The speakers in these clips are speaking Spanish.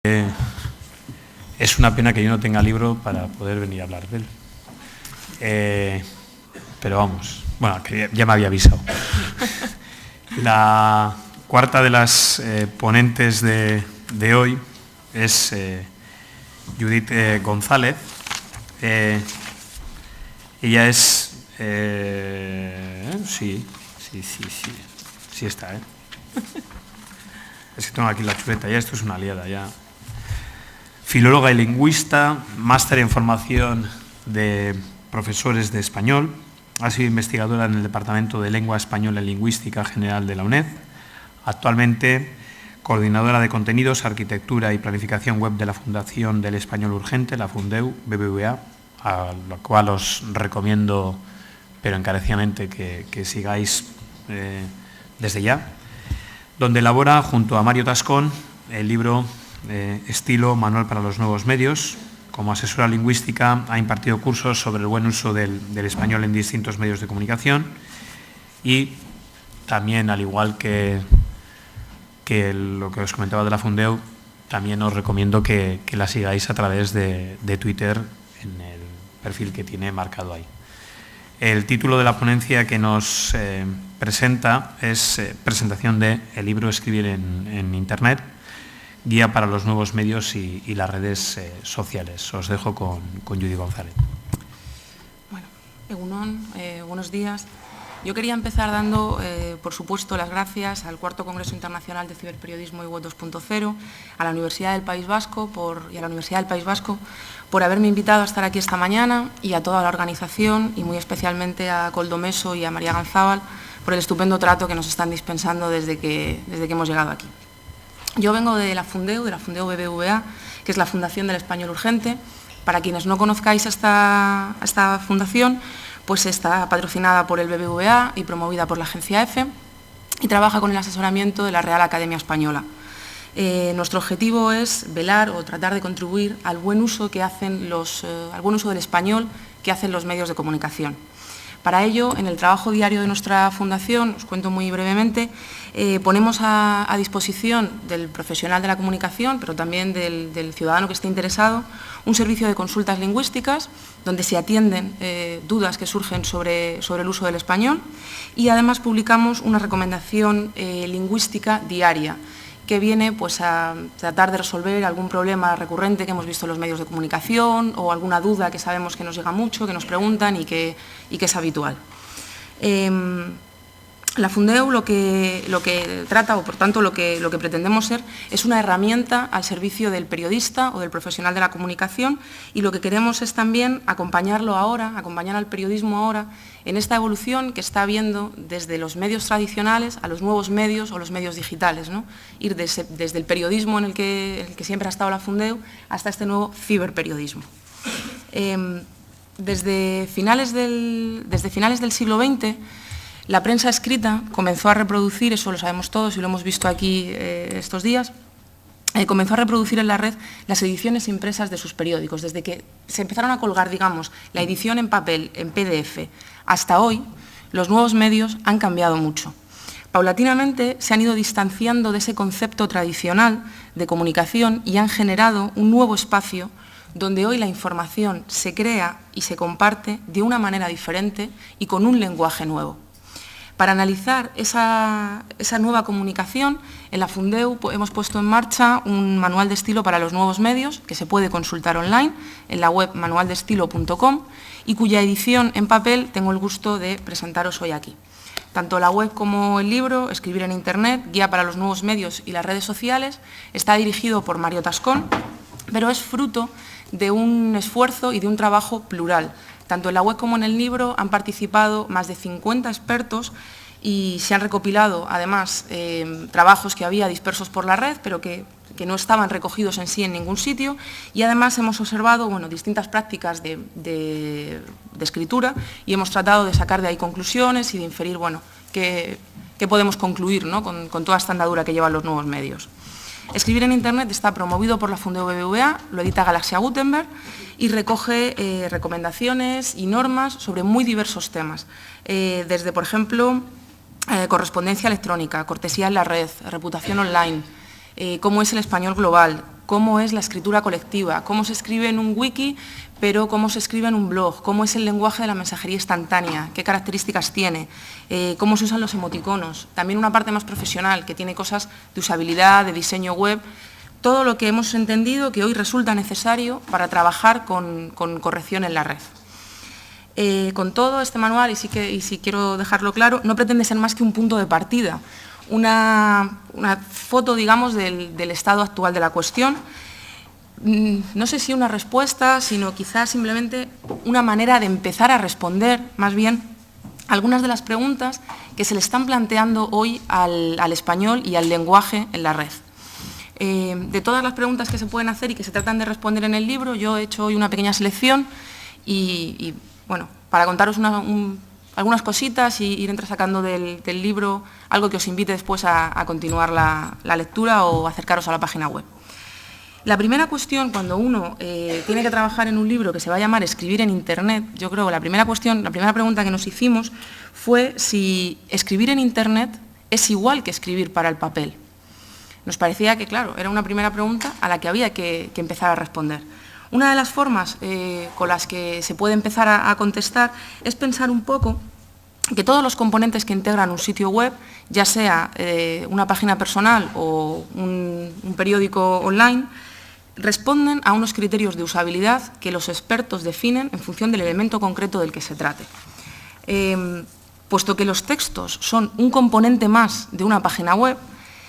Es una pena que yo no tenga libro para poder venir a hablar de él. Pero vamos, bueno, que ya me había avisado. La cuarta de las ponentes de hoy es Judith González. Ella es... sí está, Es que tengo aquí la chuleta, ya esto es una liada, ya. Filóloga y lingüista, máster en formación de profesores de español, ha sido investigadora en el Departamento de Lengua Española y Lingüística General de la UNED, actualmente coordinadora de contenidos, arquitectura y planificación web de la Fundación del Español Urgente, la Fundeu, BBVA, a la cual os recomiendo, pero encarecidamente, que sigáis desde ya, donde elabora junto a Mario Tascón el libro Estilo, Manual para los Nuevos Medios. Como asesora lingüística ha impartido cursos sobre el buen uso del español en distintos medios de comunicación y también, al igual que lo que os comentaba de la Fundeu, también os recomiendo que la sigáis a través de Twitter en el perfil que tiene marcado ahí. El título de la ponencia que nos presenta es presentación del libro Escribir en Internet, guía para los nuevos medios y las redes sociales. Os dejo con Judith González. Bueno, Egunon, buenos días. Yo quería empezar dando, por supuesto, las gracias al Cuarto Congreso Internacional de Ciberperiodismo y Web 2.0, a la Universidad del País Vasco por haberme invitado a estar aquí esta mañana, y a toda la organización, y muy especialmente a Koldo Meso y a María Ganzábal por el estupendo trato que nos están dispensando desde que hemos llegado aquí. Yo vengo de la Fundeu BBVA, que es la Fundación del Español Urgente. Para quienes no conozcáis esta fundación, pues está patrocinada por el BBVA y promovida por la agencia EFE, y trabaja con el asesoramiento de la Real Academia Española. Nuestro objetivo es velar o tratar de contribuir al buen uso del español que hacen los medios de comunicación. Para ello, en el trabajo diario de nuestra fundación, os cuento muy brevemente, ponemos a disposición del profesional de la comunicación, pero también del ciudadano que esté interesado, un servicio de consultas lingüísticas donde se atienden dudas que surgen sobre el uso del español, y además publicamos una recomendación lingüística diaria que viene pues, a tratar de resolver algún problema recurrente que hemos visto en los medios de comunicación o alguna duda que sabemos que nos llega mucho, que nos preguntan y que es habitual. La Fundeu lo que trata, o por tanto lo que pretendemos ser, es una herramienta al servicio del periodista o del profesional de la comunicación, y lo que queremos es también acompañar al periodismo ahora en esta evolución que está habiendo desde los medios tradicionales a los nuevos medios o los medios digitales, ¿no? Ir desde el periodismo en el que siempre ha estado la Fundeu hasta este nuevo ciberperiodismo. Desde finales del siglo XX, la prensa escrita comenzó a reproducir, eso lo sabemos todos y lo hemos visto aquí estos días, comenzó a reproducir en la red las ediciones impresas de sus periódicos. Desde que se empezaron a colgar, digamos, la edición en papel, en PDF, hasta hoy, los nuevos medios han cambiado mucho. Paulatinamente se han ido distanciando de ese concepto tradicional de comunicación y han generado un nuevo espacio donde hoy la información se crea y se comparte de una manera diferente y con un lenguaje nuevo. Para analizar esa nueva comunicación, en la Fundeu hemos puesto en marcha un manual de estilo para los nuevos medios, que se puede consultar online en la web manualdestilo.com, y cuya edición en papel tengo el gusto de presentaros hoy aquí. Tanto la web como el libro, Escribir en Internet, guía para los nuevos medios y las redes sociales, está dirigido por Mario Tascón, pero es fruto de un esfuerzo y de un trabajo plural. Tanto en la web como en el libro han participado más de 50 expertos y se han recopilado, además, trabajos que había dispersos por la red, pero que no estaban recogidos en sí en ningún sitio, y además hemos observado distintas prácticas de escritura, y hemos tratado de sacar de ahí conclusiones y de inferir qué podemos concluir, ¿no? con toda esta andadura que llevan los nuevos medios. Escribir en Internet está promovido por la Fundeu BBVA, lo edita Galaxia Gutenberg y recoge recomendaciones y normas sobre muy diversos temas, desde, por ejemplo, correspondencia electrónica, cortesía en la red, reputación online, cómo es el español global, cómo es la escritura colectiva, cómo se escribe en un wiki, pero cómo se escribe en un blog, cómo es el lenguaje de la mensajería instantánea, qué características tiene, cómo se usan los emoticonos. También una parte más profesional, que tiene cosas de usabilidad, de diseño web, todo lo que hemos entendido que hoy resulta necesario para trabajar con corrección en la red. Con todo, este manual, y sí quiero dejarlo claro, no pretende ser más que un punto de partida, una foto, digamos, del estado actual de la cuestión. No sé si una respuesta, sino quizás simplemente una manera de empezar a responder, más bien, algunas de las preguntas que se le están planteando hoy al español y al lenguaje en la red. De todas las preguntas que se pueden hacer y que se tratan de responder en el libro, yo he hecho hoy una pequeña selección y bueno, para contaros algunas cositas y ir entresacando del libro algo que os invite después a continuar la lectura o acercaros a la página web. La primera cuestión, cuando uno tiene que trabajar en un libro que se va a llamar Escribir en Internet, yo creo que la primera pregunta que nos hicimos fue si escribir en Internet es igual que escribir para el papel. Nos parecía que, claro, era una primera pregunta a la que había que empezar a responder. Una de las formas con las que se puede empezar a contestar es pensar un poco que todos los componentes que integran un sitio web, ya sea una página personal o un periódico online, responden a unos criterios de usabilidad que los expertos definen en función del elemento concreto del que se trate. Puesto que los textos son un componente más de una página web,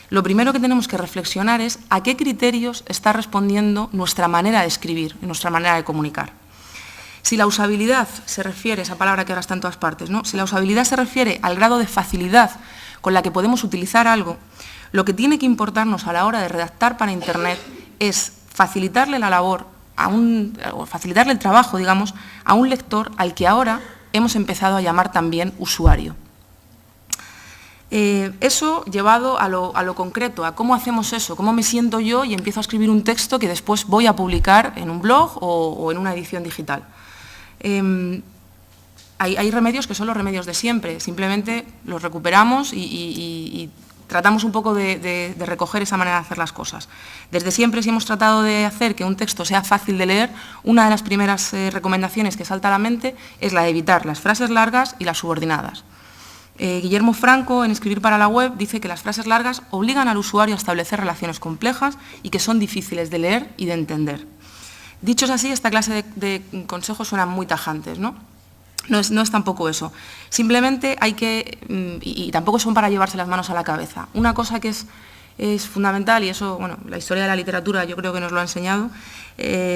lo primero que tenemos que reflexionar es a qué criterios está respondiendo nuestra manera de escribir y nuestra manera de comunicar. Si la usabilidad se refiere, esa palabra que ahora está en todas partes, ¿no? Si la usabilidad se refiere al grado de facilidad con la que podemos utilizar algo, lo que tiene que importarnos a la hora de redactar para Internet es facilitarle la labor, o facilitarle el trabajo, digamos, a un lector al que ahora hemos empezado a llamar también usuario. Eso llevado a lo concreto, a cómo hacemos eso, cómo me siento yo y empiezo a escribir un texto que después voy a publicar en un blog o en una edición digital. Hay remedios que son los remedios de siempre, simplemente los recuperamos y tratamos un poco de recoger esa manera de hacer las cosas. Desde siempre, si hemos tratado de hacer que un texto sea fácil de leer, una de las primeras recomendaciones que salta a la mente es la de evitar las frases largas y las subordinadas. Guillermo Franco, en Escribir para la web, dice que las frases largas obligan al usuario a establecer relaciones complejas y que son difíciles de leer y de entender. Dichos así, esta clase de consejos suenan muy tajantes, ¿no? No es tampoco eso. Simplemente hay que, y tampoco son para llevarse las manos a la cabeza. Una cosa que es fundamental, y eso, bueno, la historia de la literatura yo creo que nos lo ha enseñado,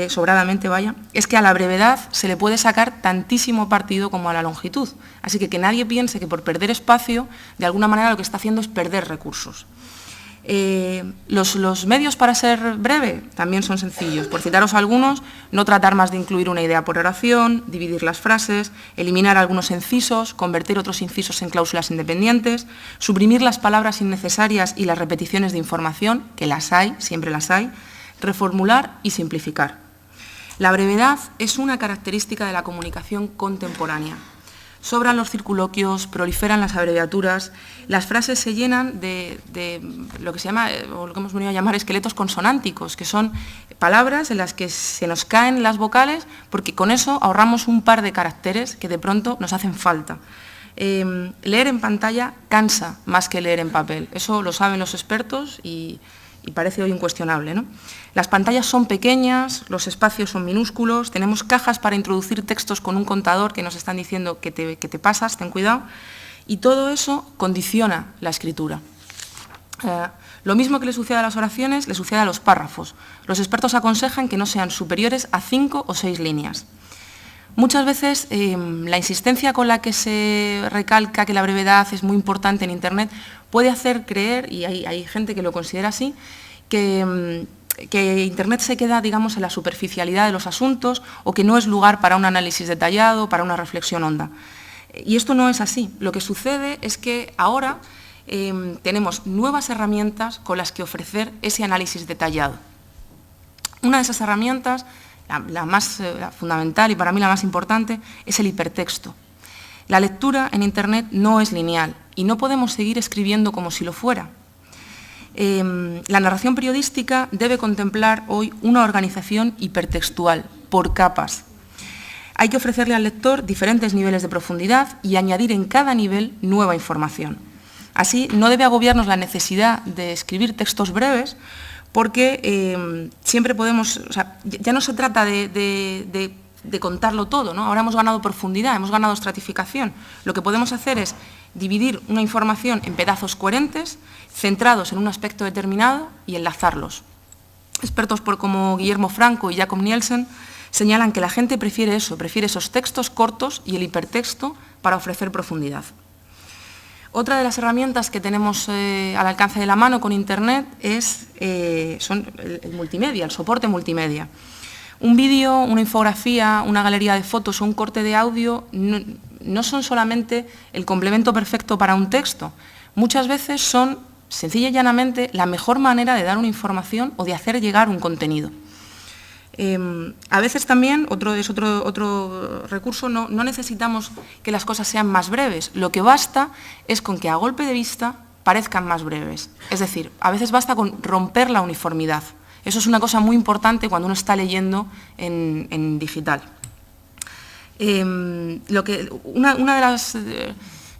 sobradamente, vaya, es que a la brevedad se le puede sacar tantísimo partido como a la longitud. Así que nadie piense que por perder espacio, de alguna manera lo que está haciendo es perder recursos. Los medios para ser breve también son sencillos. Por citaros algunos, no tratar más de incluir una idea por oración, dividir las frases, eliminar algunos incisos, convertir otros incisos en cláusulas independientes, suprimir las palabras innecesarias y las repeticiones de información, que las hay, siempre las hay, reformular y simplificar. La brevedad es una característica de la comunicación contemporánea. Sobran los circunloquios, proliferan las abreviaturas, las frases se llenan de lo que se llama, o lo que hemos venido a llamar esqueletos consonánticos, que son palabras en las que se nos caen las vocales porque con eso ahorramos un par de caracteres que de pronto nos hacen falta. Leer en pantalla cansa más que leer en papel, eso lo saben los expertos y parece hoy incuestionable, ¿no? Las pantallas son pequeñas, los espacios son minúsculos, tenemos cajas para introducir textos con un contador que nos están diciendo que te pasas, ten cuidado, y todo eso condiciona la escritura. Lo mismo que le sucede a las oraciones, le sucede a los párrafos. Los expertos aconsejan que no sean superiores a 5 o 6 líneas. Muchas veces la insistencia con la que se recalca que la brevedad es muy importante en Internet puede hacer creer, y hay gente que lo considera así, que Internet se queda, digamos, en la superficialidad de los asuntos o que no es lugar para un análisis detallado, para una reflexión honda. Y esto no es así. Lo que sucede es que ahora tenemos nuevas herramientas con las que ofrecer ese análisis detallado. Una de esas herramientas, la más fundamental y para mí la más importante, es el hipertexto. La lectura en Internet no es lineal y no podemos seguir escribiendo como si lo fuera. La narración periodística debe contemplar hoy una organización hipertextual, por capas. Hay que ofrecerle al lector diferentes niveles de profundidad y añadir en cada nivel nueva información. Así, no debe agobiarnos la necesidad de escribir textos breves, porque siempre podemos, o sea, ya no se trata de contarlo todo, ¿no? Ahora hemos ganado profundidad, hemos ganado estratificación. Lo que podemos hacer es dividir una información en pedazos coherentes, centrados en un aspecto determinado y enlazarlos. Expertos como Guillermo Franco y Jakob Nielsen señalan que la gente prefiere eso, prefiere esos textos cortos y el hipertexto para ofrecer profundidad. Otra de las herramientas que tenemos al alcance de la mano con Internet son el multimedia, el soporte multimedia. Un vídeo, una infografía, una galería de fotos o un corte de audio no son solamente el complemento perfecto para un texto. Muchas veces son, sencilla y llanamente, la mejor manera de dar una información o de hacer llegar un contenido. A veces también, otro recurso, no necesitamos que las cosas sean más breves. Lo que basta es con que a golpe de vista parezcan más breves. Es decir, a veces basta con romper la uniformidad. Eso es una cosa muy importante cuando uno está leyendo en digital. Una de las...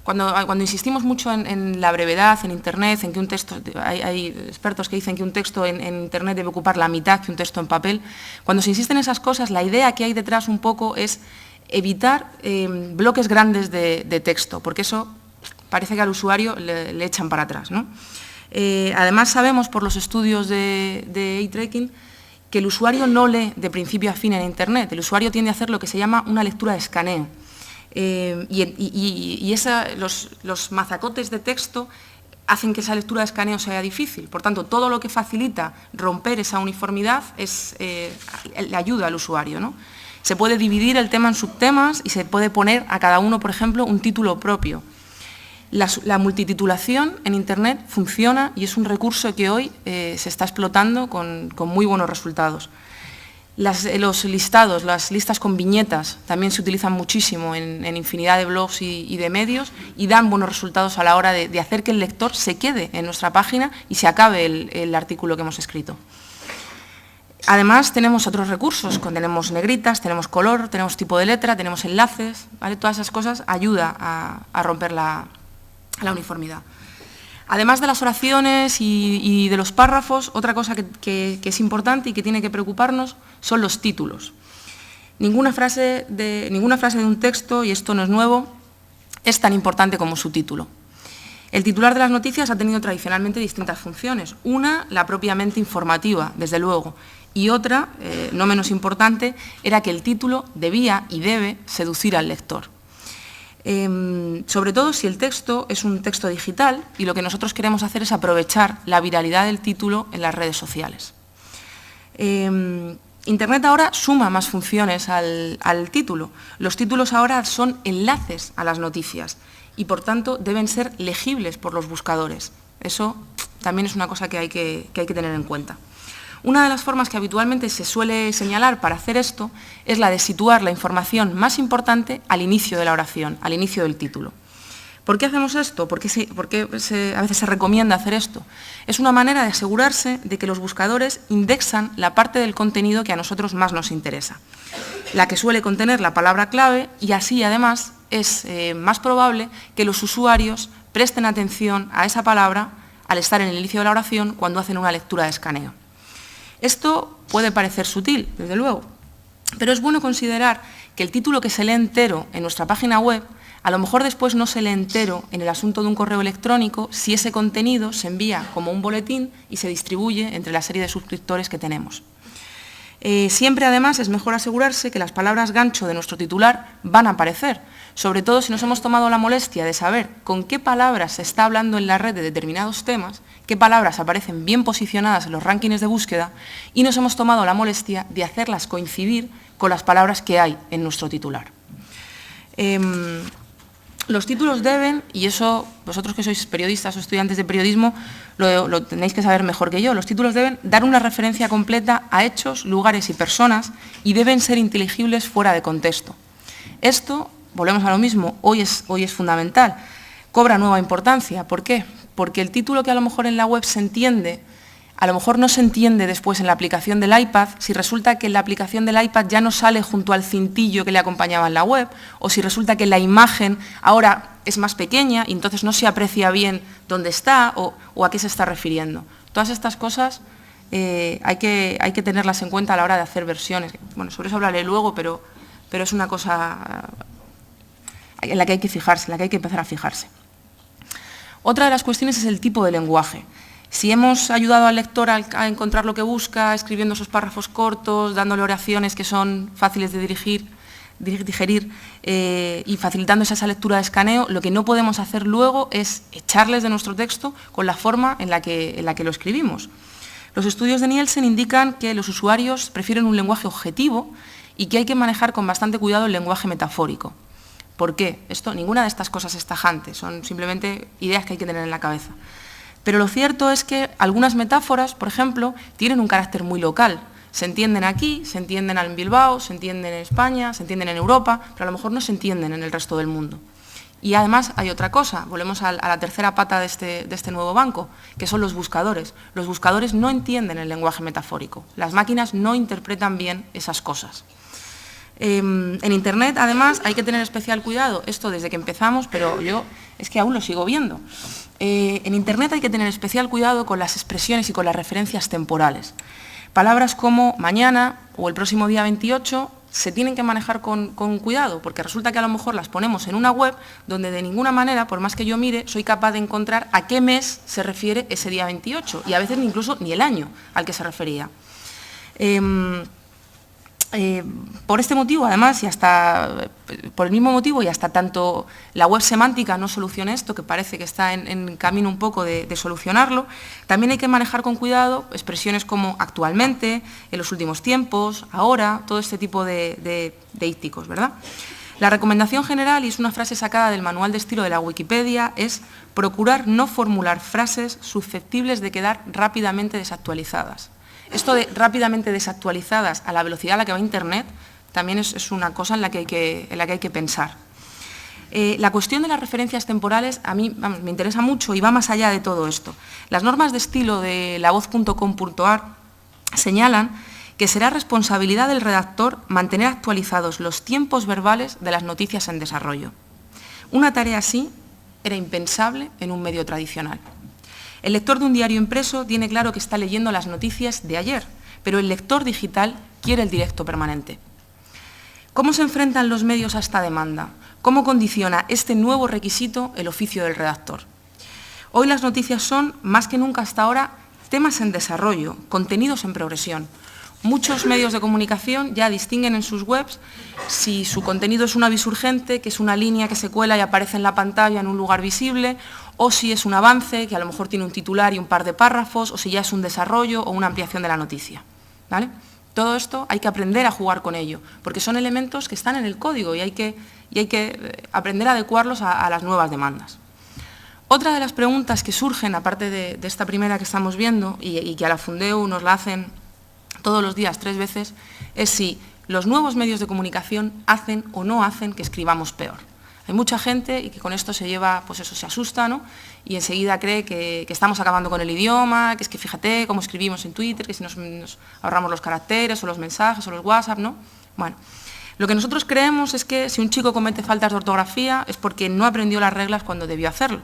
Cuando insistimos mucho en la brevedad, en Internet, en que un texto, hay expertos que dicen que un texto en Internet debe ocupar la mitad que un texto en papel, cuando se insiste en esas cosas, la idea que hay detrás un poco es evitar bloques grandes de texto, porque eso parece que al usuario le echan para atrás, ¿no? Además sabemos por los estudios de eye tracking que el usuario no lee de principio a fin en Internet, el usuario tiende a hacer lo que se llama una lectura de escaneo. Los mazacotes de texto hacen que esa lectura de escaneo sea difícil. Por tanto, todo lo que facilita romper esa uniformidad le ayuda al usuario, ¿no? Se puede dividir el tema en subtemas y se puede poner a cada uno, por ejemplo, un título propio. La multititulación en Internet funciona y es un recurso que hoy se está explotando con muy buenos resultados. Los listados, las listas con viñetas, también se utilizan muchísimo en infinidad de blogs y de medios y dan buenos resultados a la hora de hacer que el lector se quede en nuestra página y se acabe el artículo que hemos escrito. Además, tenemos otros recursos, tenemos negritas, tenemos color, tenemos tipo de letra, tenemos enlaces, ¿vale? Todas esas cosas ayudan a romper la uniformidad. Además de las oraciones y de los párrafos, otra cosa que es importante y que tiene que preocuparnos son los títulos. Ninguna frase de un texto, y esto no es nuevo, es tan importante como su título. El titular de las noticias ha tenido tradicionalmente distintas funciones. Una, la propiamente informativa, desde luego, y otra, no menos importante, era que el título debía y debe seducir al lector. Sobre todo si el texto es un texto digital y lo que nosotros queremos hacer es aprovechar la viralidad del título en las redes sociales. Internet ahora suma más funciones al título. Los títulos ahora son enlaces a las noticias y, por tanto, deben ser legibles por los buscadores. Eso también es una cosa que hay que tener en cuenta. Una de las formas que habitualmente se suele señalar para hacer esto es la de situar la información más importante al inicio de la oración, al inicio del título. ¿Por qué hacemos esto? ¿Por qué a veces se recomienda hacer esto? Es una manera de asegurarse de que los buscadores indexan la parte del contenido que a nosotros más nos interesa, la que suele contener la palabra clave, y así además es más probable que los usuarios presten atención a esa palabra al estar en el inicio de la oración cuando hacen una lectura de escaneo. Esto puede parecer sutil, desde luego, pero es bueno considerar que el título que se lee entero en nuestra página web, a lo mejor después no se lee entero en el asunto de un correo electrónico si ese contenido se envía como un boletín y se distribuye entre la serie de suscriptores que tenemos. Siempre, además, es mejor asegurarse que las palabras gancho de nuestro titular van a aparecer, sobre todo si nos hemos tomado la molestia de saber con qué palabras se está hablando en la red de determinados temas, qué palabras aparecen bien posicionadas en los rankings de búsqueda y nos hemos tomado la molestia de hacerlas coincidir con las palabras que hay en nuestro titular. Los títulos deben, y eso vosotros que sois periodistas o estudiantes de periodismo lo tenéis que saber mejor que yo, los títulos deben dar una referencia completa a hechos, lugares y personas y deben ser inteligibles fuera de contexto. Esto, volvemos a lo mismo, hoy es fundamental, cobra nueva importancia. ¿Por qué? porque el título que a lo mejor en la web se entiende, a lo mejor no se entiende después en la aplicación del iPad, si resulta que en la aplicación del iPad ya no sale junto al cintillo que le acompañaba en la web, o si resulta que la imagen ahora es más pequeña y entonces no se aprecia bien dónde está o a qué se está refiriendo. Todas estas cosas hay que tenerlas en cuenta a la hora de hacer versiones. Bueno, sobre eso hablaré luego, pero es una cosa en la que hay que fijarse, en la que hay que empezar a fijarse. Otra de las cuestiones es el tipo de lenguaje. Si hemos ayudado al lector a encontrar lo que busca, escribiendo esos párrafos cortos, dándole oraciones que son fáciles de digerir y facilitando esa lectura de escaneo, lo que no podemos hacer luego es echarles de nuestro texto con la forma en la que lo escribimos. Los estudios de Nielsen indican que los usuarios prefieren un lenguaje objetivo y que hay que manejar con bastante cuidado el lenguaje metafórico. ¿Por qué? Ninguna de estas cosas es tajante, son simplemente ideas que hay que tener en la cabeza. Pero lo cierto es que algunas metáforas, por ejemplo, tienen un carácter muy local. Se entienden aquí, se entienden en Bilbao, se entienden en España, se entienden en Europa, pero a lo mejor no se entienden en el resto del mundo. Y además hay otra cosa, volvemos a la tercera pata de este nuevo banco, que son los buscadores. Los buscadores no entienden el lenguaje metafórico, las máquinas no interpretan bien esas cosas. En Internet, además, hay que tener especial cuidado, esto desde que empezamos, pero yo es que aún lo sigo viendo. En Internet hay que tener especial cuidado con las expresiones y con las referencias temporales. Palabras como mañana o el próximo día 28 se tienen que manejar con cuidado, porque resulta que a lo mejor las ponemos en una web donde de ninguna manera, por más que yo mire, soy capaz de encontrar a qué mes se refiere ese día 28, y a veces incluso ni el año al que se refería. Por este motivo, además, y hasta por el mismo motivo, y hasta tanto la web semántica no solucione esto, que parece que está en camino un poco de solucionarlo, también hay que manejar con cuidado expresiones como actualmente, en los últimos tiempos, ahora, todo este tipo de ícticos, ¿verdad? La recomendación general, y es una frase sacada del manual de estilo de la Wikipedia, es procurar no formular frases susceptibles de quedar rápidamente desactualizadas. Esto de rápidamente desactualizadas a la velocidad a la que va Internet también es una cosa en la que hay que pensar. La cuestión de las referencias temporales a mí me interesa mucho y va más allá de todo esto. Las normas de estilo de lavoz.com.ar señalan que será responsabilidad del redactor mantener actualizados los tiempos verbales de las noticias en desarrollo. Una tarea así era impensable en un medio tradicional. El lector de un diario impreso tiene claro que está leyendo las noticias de ayer, pero el lector digital quiere el directo permanente. ¿Cómo se enfrentan los medios a esta demanda? ¿Cómo condiciona este nuevo requisito el oficio del redactor? Hoy las noticias son, más que nunca hasta ahora, temas en desarrollo, contenidos en progresión. Muchos medios de comunicación ya distinguen en sus webs si su contenido es un aviso urgente, que es una línea que se cuela y aparece en la pantalla en un lugar visible, o si es un avance, que a lo mejor tiene un titular y un par de párrafos, o si ya es un desarrollo o una ampliación de la noticia, ¿vale? Todo esto hay que aprender a jugar con ello, porque son elementos que están en el código y hay que aprender a adecuarlos a las nuevas demandas. Otra de las preguntas que surgen, aparte de esta primera que estamos viendo, y que a la Fundeu nos la hacen todos los días 3 veces, es si los nuevos medios de comunicación hacen o no hacen que escribamos peor. Hay mucha gente y que con esto se lleva, pues eso, se asusta, ¿no? Y enseguida cree que estamos acabando con el idioma, que es que fíjate cómo escribimos en Twitter, que si nos ahorramos los caracteres o los mensajes o los WhatsApp, ¿no? Bueno, lo que nosotros creemos es que si un chico comete faltas de ortografía es porque no aprendió las reglas cuando debió hacerlo.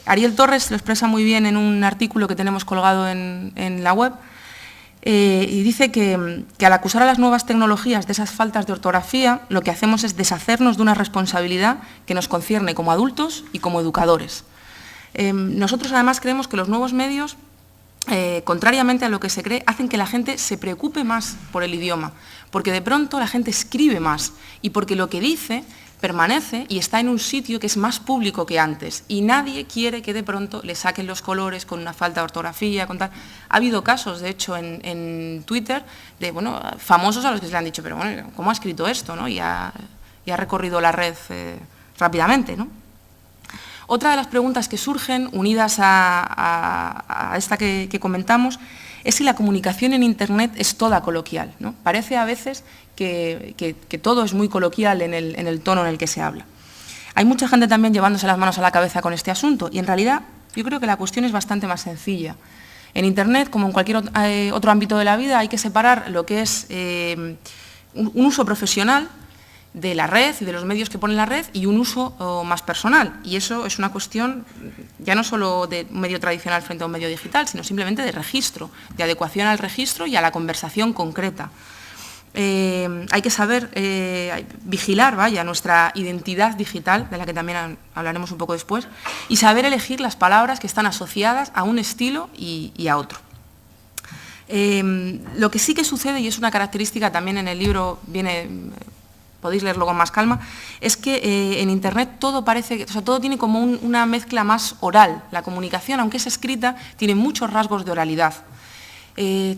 Ariel Torres lo expresa muy bien en un artículo que tenemos colgado en la web, y dice que al acusar a las nuevas tecnologías de esas faltas de ortografía, lo que hacemos es deshacernos de una responsabilidad que nos concierne como adultos y como educadores. Nosotros además creemos que los nuevos medios, contrariamente a lo que se cree, hacen que la gente se preocupe más por el idioma, porque de pronto la gente escribe más y porque lo que dice permanece y está en un sitio que es más público que antes y nadie quiere que de pronto le saquen los colores con una falta de ortografía, con tal. Ha habido casos, de hecho, en Twitter de famosos a los que se le han dicho, pero bueno, ¿cómo ha escrito esto? ¿No? Y ha recorrido la red rápidamente, ¿no? Otra de las preguntas que surgen, unidas a esta que comentamos, es si la comunicación en Internet es toda coloquial, ¿no? Parece a veces que todo es muy coloquial en el tono en el que se habla. Hay mucha gente también llevándose las manos a la cabeza con este asunto y en realidad Yo creo que la cuestión es bastante más sencilla. En Internet, como en cualquier otro ámbito de la vida, hay que separar lo que es un uso profesional de la red y de los medios que pone la red y un uso más personal. Y eso es una cuestión ya no solo de un medio tradicional frente a un medio digital, sino simplemente de registro, de adecuación al registro y a la conversación concreta. Hay que saber vigilar, nuestra identidad digital, de la que también hablaremos un poco después, y saber elegir las palabras que están asociadas a un estilo y a otro. Lo que sí que sucede, y es una característica también en el libro, podéis leerlo con más calma, es que en Internet todo todo tiene como una mezcla más oral. La comunicación, aunque es escrita, tiene muchos rasgos de oralidad.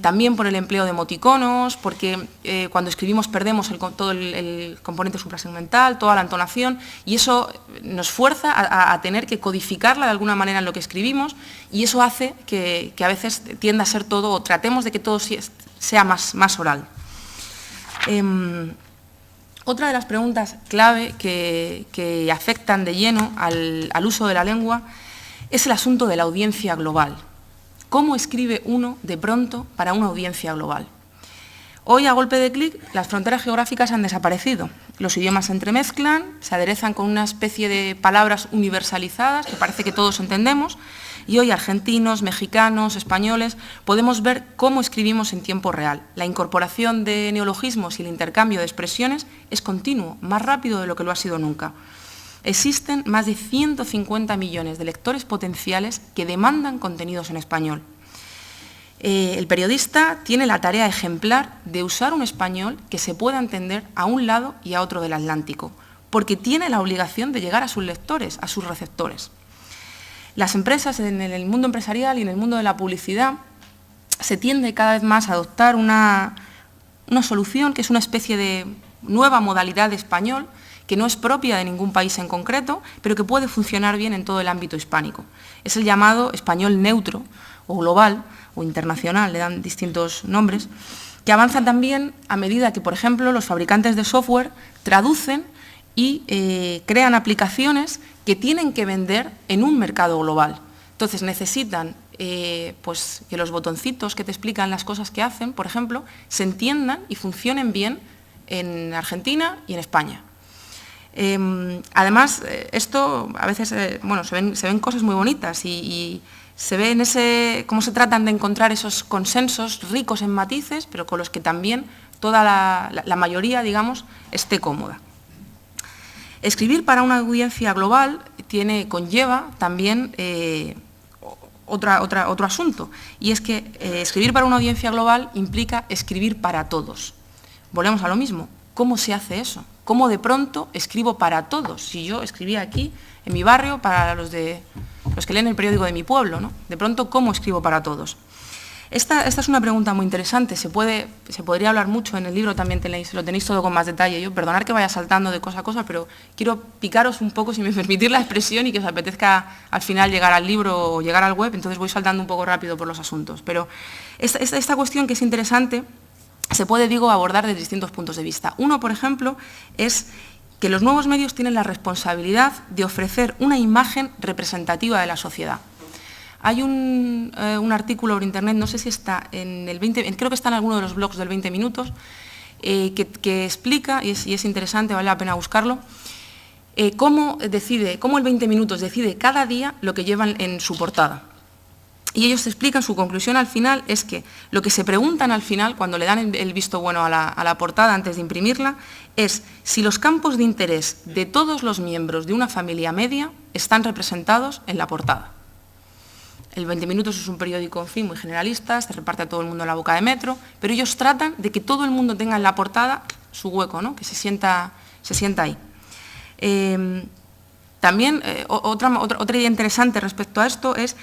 También por el empleo de emoticonos, porque cuando escribimos perdemos todo el componente suprasegmental, toda la entonación, y eso nos fuerza a tener que codificarla de alguna manera en lo que escribimos, y eso hace que a veces tienda a ser todo, o tratemos de que todo sea más oral. Otra de las preguntas clave que afectan de lleno al uso de la lengua es el asunto de la audiencia global. ¿Cómo escribe uno de pronto para una audiencia global? Hoy, a golpe de clic, las fronteras geográficas han desaparecido. Los idiomas se entremezclan, se aderezan con una especie de palabras universalizadas que parece que todos entendemos, y hoy argentinos, mexicanos, españoles, podemos ver cómo escribimos en tiempo real. La incorporación de neologismos y el intercambio de expresiones es continuo, más rápido de lo que lo ha sido nunca. Existen más de 150 millones de lectores potenciales que demandan contenidos en español. El periodista tiene la tarea ejemplar de usar un español que se pueda entender a un lado y a otro del Atlántico, porque tiene la obligación de llegar a sus lectores, a sus receptores. Las empresas en el mundo empresarial y en el mundo de la publicidad se tiende cada vez más a adoptar una solución que es una especie de nueva modalidad de español, que no es propia de ningún país en concreto, pero que puede funcionar bien en todo el ámbito hispánico. Es el llamado español neutro, o global, o internacional, le dan distintos nombres, que avanza también a medida que, por ejemplo, los fabricantes de software traducen y crean aplicaciones que tienen que vender en un mercado global. Entonces necesitan pues, que los botoncitos que te explican las cosas que hacen, por ejemplo, se entiendan y funcionen bien en Argentina y en España. Además, esto a veces se ven cosas muy bonitas y se ve cómo se tratan de encontrar esos consensos ricos en matices, pero con los que también toda la mayoría, digamos, esté cómoda. Escribir para una audiencia global conlleva también otro asunto, y es que escribir para una audiencia global implica escribir para todos. Volvemos a lo mismo. ¿Cómo se hace eso? ¿Cómo de pronto escribo para todos? Si yo escribía aquí, en mi barrio, para los que leen el periódico de mi pueblo, ¿no? De pronto, ¿cómo escribo para todos? Esta es una pregunta muy interesante. Se podría hablar mucho, en el libro también lo tenéis todo con más detalle. Yo, perdonad que vaya saltando de cosa a cosa, pero quiero picaros un poco, si me permitís la expresión, y que os apetezca al final llegar al libro o llegar al web, entonces voy saltando un poco rápido por los asuntos. Pero esta cuestión, que es interesante, se puede, abordar desde distintos puntos de vista. Uno, por ejemplo, es que los nuevos medios tienen la responsabilidad de ofrecer una imagen representativa de la sociedad. Hay un artículo por internet, no sé si está en el 20, creo que está en alguno de los blogs del 20 minutos, que explica, y es interesante, vale la pena buscarlo, cómo el 20 minutos decide cada día lo que llevan en su portada. Y ellos explican, su conclusión al final es que lo que se preguntan al final, cuando le dan el visto bueno a la portada antes de imprimirla, es si los campos de interés de todos los miembros de una familia media están representados en la portada. El 20 minutos es un periódico, en fin, muy generalista, se reparte a todo el mundo en la boca de metro, pero ellos tratan de que todo el mundo tenga en la portada su hueco, ¿no? Que se sienta ahí. También otra idea interesante respecto a esto es,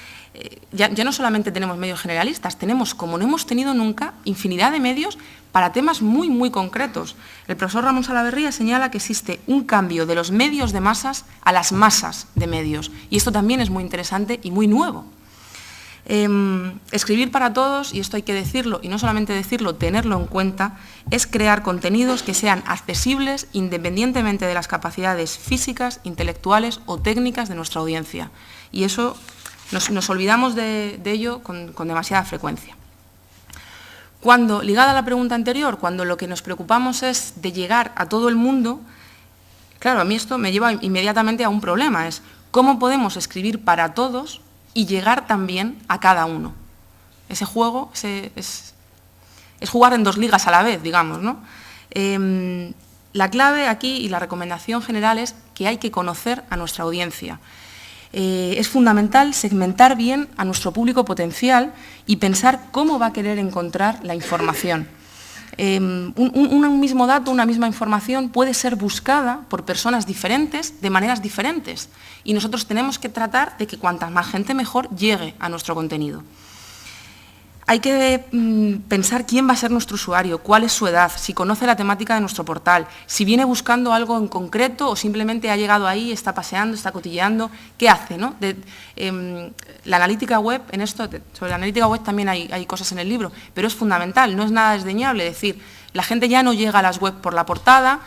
ya no solamente tenemos medios generalistas, tenemos, como no hemos tenido nunca, infinidad de medios para temas muy, muy concretos. El profesor Ramón Salaverría señala que existe un cambio de los medios de masas a las masas de medios, y esto también es muy interesante y muy nuevo. Escribir para todos, y esto hay que decirlo, y no solamente decirlo, tenerlo en cuenta, es crear contenidos que sean accesibles independientemente de las capacidades físicas, intelectuales o técnicas de nuestra audiencia. Y eso Nos olvidamos de ello con demasiada frecuencia. Cuando, ligada a la pregunta anterior, cuando lo que nos preocupamos es de llegar a todo el mundo, claro, a mí esto me lleva inmediatamente a un problema, es cómo podemos escribir para todos y llegar también a cada uno. Ese juego es jugar en dos ligas a la vez, digamos, ¿no? La clave aquí y la recomendación general es que hay que conocer a nuestra audiencia. Es fundamental segmentar bien a nuestro público potencial y pensar cómo va a querer encontrar la información. Un mismo dato, una misma información puede ser buscada por personas diferentes de maneras diferentes y nosotros tenemos que tratar de que cuanta más gente mejor llegue a nuestro contenido. Hay que pensar quién va a ser nuestro usuario, cuál es su edad, si conoce la temática de nuestro portal, si viene buscando algo en concreto o simplemente ha llegado ahí, está paseando, está cotilleando, ¿qué hace? ¿No? La analítica web, sobre la analítica web también hay cosas en el libro, pero es fundamental, no es nada desdeñable, es decir, la gente ya no llega a las web por la portada,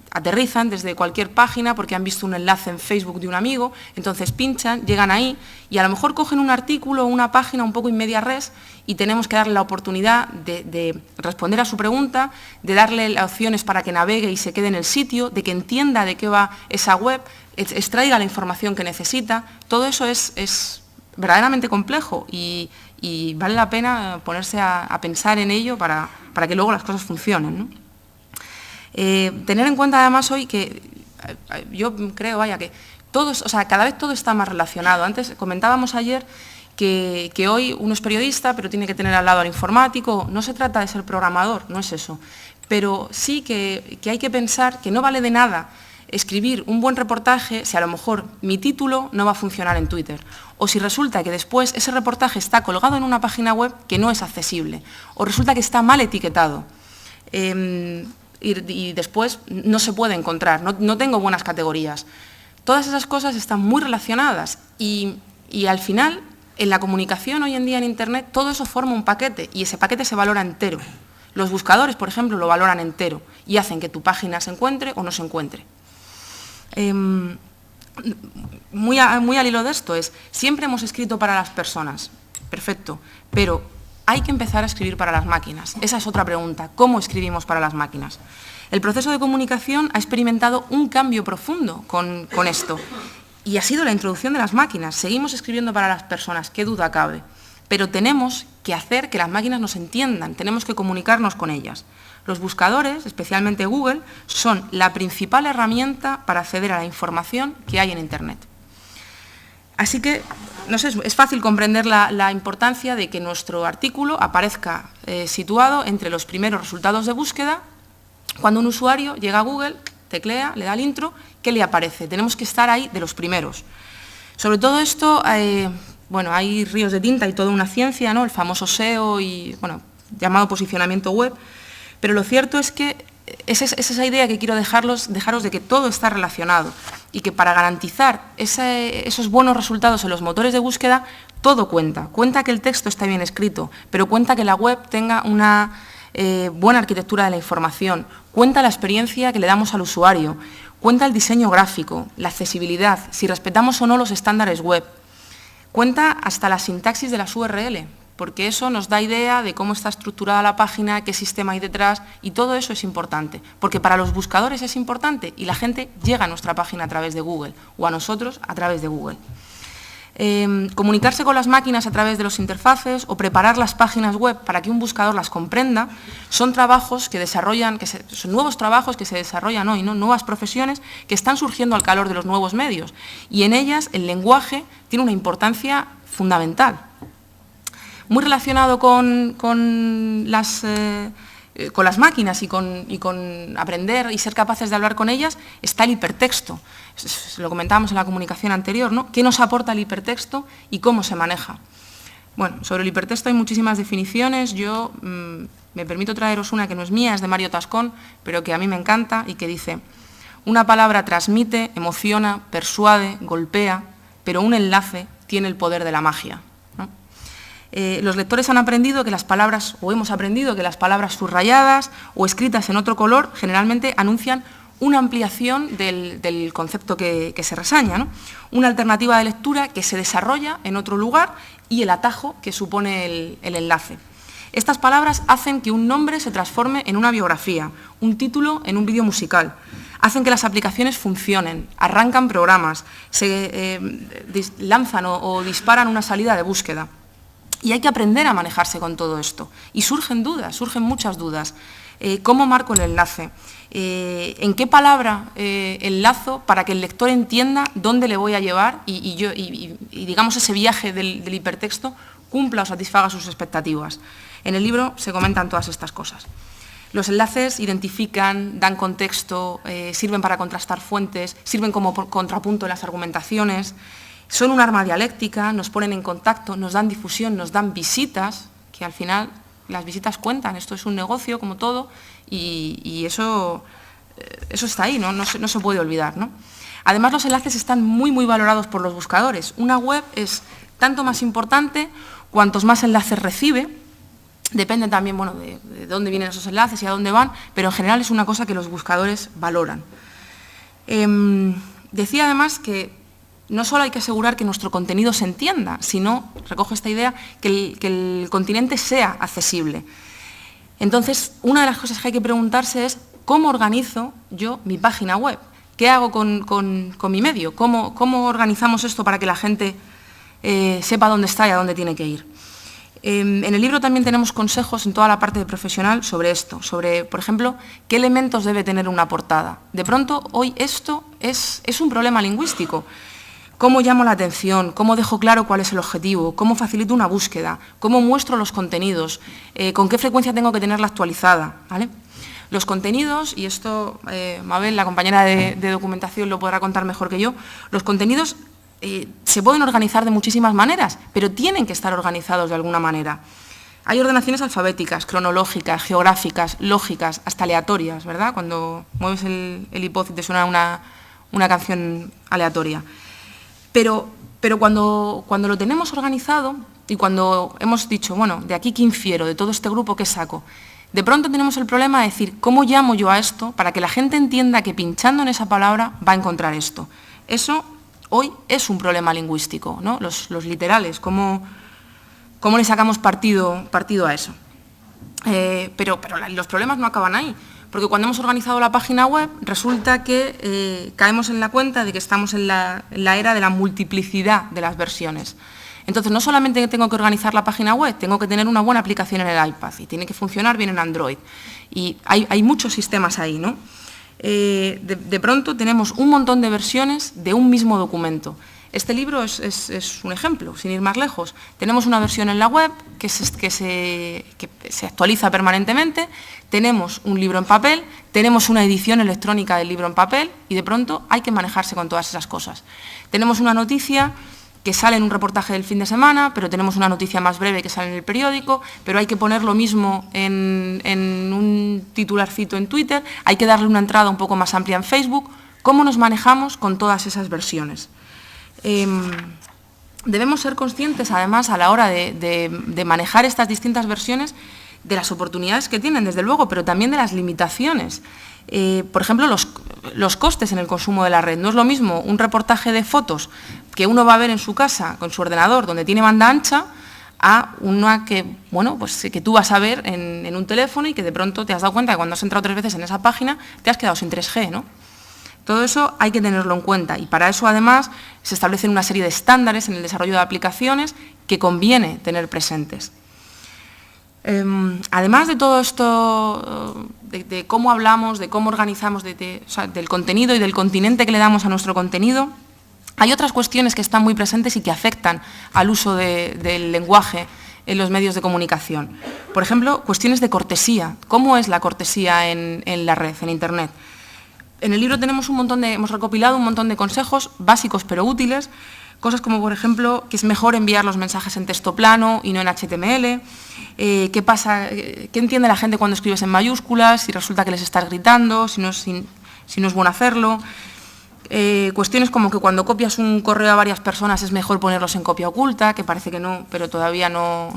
aterrizan desde cualquier página porque han visto un enlace en Facebook de un amigo, entonces pinchan, llegan ahí y a lo mejor cogen un artículo o una página un poco in media res y tenemos que darle la oportunidad de responder a su pregunta, de darle opciones para que navegue y se quede en el sitio, de que entienda de qué va esa web, extraiga la información que necesita. Todo eso es verdaderamente complejo y vale la pena ponerse a pensar en ello para que luego las cosas funcionen, ¿no? Tener en cuenta además hoy que yo creo, que todos, cada vez todo está más relacionado. Antes comentábamos ayer que hoy uno es periodista, pero tiene que tener al lado al informático. No se trata de ser programador, no es eso. Pero sí que hay que pensar que no vale de nada escribir un buen reportaje si a lo mejor mi título no va a funcionar en Twitter. O si resulta que después ese reportaje está colgado en una página web que no es accesible. O resulta que está mal etiquetado. Y después no se puede encontrar, no tengo buenas categorías. Todas esas cosas están muy relacionadas y al final, en la comunicación hoy en día en Internet, todo eso forma un paquete y ese paquete se valora entero. Los buscadores, por ejemplo, lo valoran entero y hacen que tu página se encuentre o no se encuentre. Muy al hilo de esto siempre hemos escrito para las personas, perfecto, pero hay que empezar a escribir para las máquinas. Esa es otra pregunta, ¿cómo escribimos para las máquinas? El proceso de comunicación ha experimentado un cambio profundo con esto y ha sido la introducción de las máquinas. Seguimos escribiendo para las personas, qué duda cabe, pero tenemos que hacer que las máquinas nos entiendan, tenemos que comunicarnos con ellas. Los buscadores, especialmente Google, son la principal herramienta para acceder a la información que hay en Internet. Así que, no sé, es fácil comprender la importancia de que nuestro artículo aparezca situado entre los primeros resultados de búsqueda. Cuando un usuario llega a Google, teclea, le da el intro, ¿qué le aparece? Tenemos que estar ahí de los primeros. Sobre todo esto, hay ríos de tinta y toda una ciencia, ¿no? El famoso SEO y, llamado posicionamiento web, pero lo cierto es que es esa idea que quiero dejaros de que todo está relacionado y que para garantizar esos buenos resultados en los motores de búsqueda, todo cuenta. Cuenta que el texto está bien escrito, pero cuenta que la web tenga una buena arquitectura de la información, cuenta la experiencia que le damos al usuario, cuenta el diseño gráfico, la accesibilidad, si respetamos o no los estándares web, cuenta hasta la sintaxis de las URL, porque eso nos da idea de cómo está estructurada la página, qué sistema hay detrás, y todo eso es importante, porque para los buscadores es importante y la gente llega a nuestra página a través de Google, o a nosotros a través de Google. Comunicarse con las máquinas a través de los interfaces o preparar las páginas web para que un buscador las comprenda son trabajos que desarrollan, son nuevos trabajos que se desarrollan hoy, ¿no? Nuevas profesiones que están surgiendo al calor de los nuevos medios y en ellas el lenguaje tiene una importancia fundamental. Muy relacionado con las máquinas y con aprender y ser capaces de hablar con ellas está el hipertexto. Lo comentábamos en la comunicación anterior, ¿no? ¿Qué nos aporta el hipertexto y cómo se maneja? Bueno, sobre el hipertexto hay muchísimas definiciones. Yo me permito traeros una que no es mía, es de Mario Tascón, pero que a mí me encanta y que dice: una palabra transmite, emociona, persuade, golpea, pero un enlace tiene el poder de la magia. Los lectores han aprendido que las palabras, o hemos aprendido que las palabras subrayadas o escritas en otro color generalmente anuncian una ampliación del concepto que se reseña, ¿no? Una alternativa de lectura que se desarrolla en otro lugar y el atajo que supone el enlace. Estas palabras hacen que un nombre se transforme en una biografía, un título en un vídeo musical, hacen que las aplicaciones funcionen, arrancan programas, se lanzan o disparan una salida de búsqueda. Y hay que aprender a manejarse con todo esto. Y surgen dudas, surgen muchas dudas. ¿Cómo marco el enlace? ¿En qué palabra enlazo para que el lector entienda dónde le voy a llevar y digamos, ese viaje del hipertexto cumpla o satisfaga sus expectativas? En el libro se comentan todas estas cosas. Los enlaces identifican, dan contexto, sirven para contrastar fuentes, sirven como contrapunto en las argumentaciones, son un arma dialéctica, nos ponen en contacto, nos dan difusión, nos dan visitas, que al final las visitas cuentan, esto es un negocio como todo y eso está ahí, no se puede olvidar, ¿no? Además, los enlaces están muy valorados por los buscadores. Una web es tanto más importante cuantos más enlaces recibe. Depende también, bueno, de dónde vienen esos enlaces y a dónde van, pero en general es una cosa que los buscadores valoran. Decía además que no solo hay que asegurar que nuestro contenido se entienda, sino, recojo esta idea, que el continente sea accesible. Entonces, una de las cosas que hay que preguntarse es ¿cómo organizo yo mi página web? ¿Qué hago con mi medio? ¿Cómo organizamos esto para que la gente sepa dónde está y a dónde tiene que ir? En el libro también tenemos consejos en toda la parte de profesional sobre esto, sobre, por ejemplo, qué elementos debe tener una portada. De pronto, hoy esto es un problema lingüístico. ¿Cómo llamo la atención? ¿Cómo dejo claro cuál es el objetivo? ¿Cómo facilito una búsqueda? ¿Cómo muestro los contenidos? ¿Con qué frecuencia tengo que tenerla actualizada? ¿Vale? Los contenidos, y esto Mabel, la compañera de documentación, lo podrá contar mejor que yo, los contenidos se pueden organizar de muchísimas maneras, pero tienen que estar organizados de alguna manera. Hay ordenaciones alfabéticas, cronológicas, geográficas, lógicas, hasta aleatorias, ¿verdad? Cuando mueves el iPod y te suena una canción aleatoria. Pero cuando lo tenemos organizado y cuando hemos dicho, bueno, de aquí qué infiero, de todo este grupo qué saco, de pronto tenemos el problema de decir, ¿cómo llamo yo a esto para que la gente entienda que pinchando en esa palabra va a encontrar esto? Eso hoy es un problema lingüístico, ¿no? Los literales, ¿cómo le sacamos partido a eso? Pero los problemas no acaban ahí, porque cuando hemos organizado la página web resulta que caemos en la cuenta de que estamos en la era de la multiplicidad de las versiones. Entonces, no solamente tengo que organizar la página web, tengo que tener una buena aplicación en el iPad y tiene que funcionar bien en Android. Y hay muchos sistemas ahí, ¿no? De pronto tenemos un montón de versiones de un mismo documento. Este libro es un ejemplo, sin ir más lejos. Tenemos una versión en la web que se actualiza permanentemente, tenemos un libro en papel, tenemos una edición electrónica del libro en papel y de pronto hay que manejarse con todas esas cosas. Tenemos una noticia que sale en un reportaje del fin de semana, pero tenemos una noticia más breve que sale en el periódico, pero hay que poner lo mismo en un titularcito en Twitter, hay que darle una entrada un poco más amplia en Facebook. ¿Cómo nos manejamos con todas esas versiones? Debemos ser conscientes, además, a la hora de manejar estas distintas versiones, de las oportunidades que tienen, desde luego, pero también de las limitaciones. Por ejemplo, los costes en el consumo de la red. No es lo mismo un reportaje de fotos que uno va a ver en su casa con su ordenador donde tiene banda ancha a una que tú vas a ver en un teléfono y que de pronto te has dado cuenta que cuando has entrado 3 veces en esa página te has quedado sin 3G, ¿no? Todo eso hay que tenerlo en cuenta y para eso además se establecen una serie de estándares en el desarrollo de aplicaciones que conviene tener presentes. Además de todo esto, de cómo hablamos, de cómo organizamos, del contenido y del continente que le damos a nuestro contenido, hay otras cuestiones que están muy presentes y que afectan al uso del lenguaje en los medios de comunicación. Por ejemplo, cuestiones de cortesía. ¿Cómo es la cortesía en la red, en Internet? En el libro hemos recopilado un montón de consejos básicos pero útiles, cosas como, por ejemplo, que es mejor enviar los mensajes en texto plano y no en HTML, qué entiende la gente cuando escribes en mayúsculas, si resulta que les estás gritando, si no es bueno hacerlo, cuestiones como que cuando copias un correo a varias personas es mejor ponerlos en copia oculta, que parece que no, pero todavía no